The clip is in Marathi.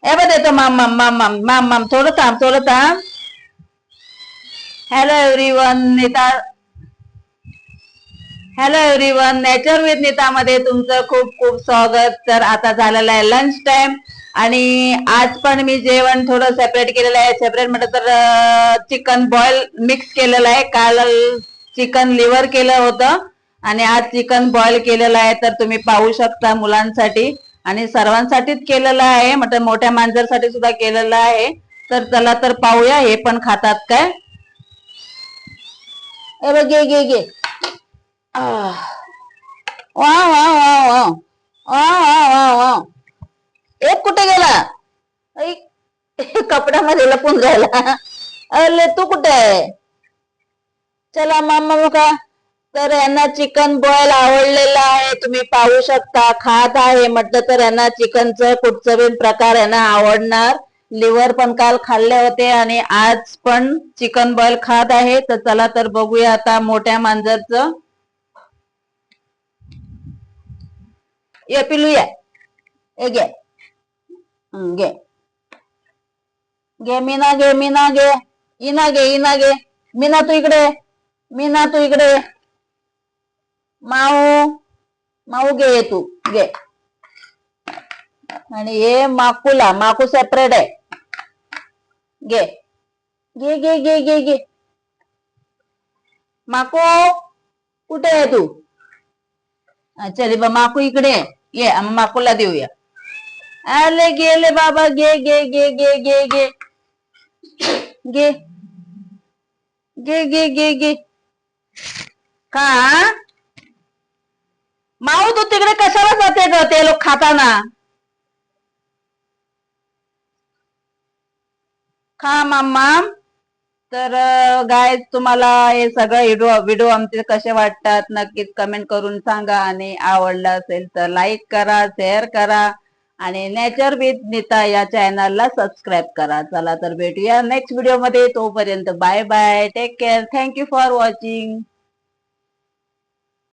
ए बघ देतो माम माम माम माम माम माम थोडं थांब थोडं थांब. Hello everyone Neeta. Hello everyone nature with नीतामध्ये तुमचं खूप खूप स्वागत. तर आता झालेलं आहे लंच टाइम आणि आज पण मी जेवण थोडं सेपरेट केलेलं आहे. सेपरेट म्हटलं तर चिकन बॉईल मिक्स केलेलं आहे. काल चिकन लिव्हर केलं होतं आणि आज चिकन बॉईल केलेलं आहे. तर तुम्ही पाहू शकता मुलांसाठी आणि सर्वांसाठीच केलेलं आहे. म्हटलं मोठ्या माणसासाठी सुद्धा केलेलं आहे. तर चला तर पाहूया हे पण खातात काय. ए बघ घे घे घे. वा वा वा वा वा वा वा वा. एक कुठे गेला. कपड्यामध्ये लपून राहिला. अरे तू कुठे आहे. चला मामा का. तर यांना चिकन बॉईल आवडलेलं आहे. तुम्ही पाहू शकता खात आहे. म्हटलं तर यांना चिकनचं कुठचं बिन प्रकार यांना आवडणार. लिव्हर पण काल खाल्ले होते आणि आज पण चिकन बॉईल खात आहे. तर चला तर बघूया आता मोठ्या मांजरचं. ये पिलू ये. घे घे घे मीना घे मीना घे. इना घे इना घे. मीना तू इकडे. मीना तू इकडे. माऊ माऊ घे तू घे. आणि हे माकूला माकू सेपरेट आहे. घे घे घे घे घे घे. माकू कुठे आहे तू. चल बा माकू इकडे ये माकूला देऊया. अरे गेले बाबा घे घे घे घे घे घे घे घे घे घे घे. का माऊ तू तिकडे कशाला जाते ग ते लोक खाताना. खा मामा. तर गाय तुम्हाला हे सगळं व्हिडिओ आमचे कसे वाटतात नक्कीच कमेंट करून सांगा आणि आवडलं असेल तर लाईक करा शेअर करा आणि नेचर विथ नीता या चॅनलला सबस्क्राईब करा. चला तर भेटूया नेक्स्ट व्हिडिओ मध्ये. तोपर्यंत bye bye take care. Thank you for watching.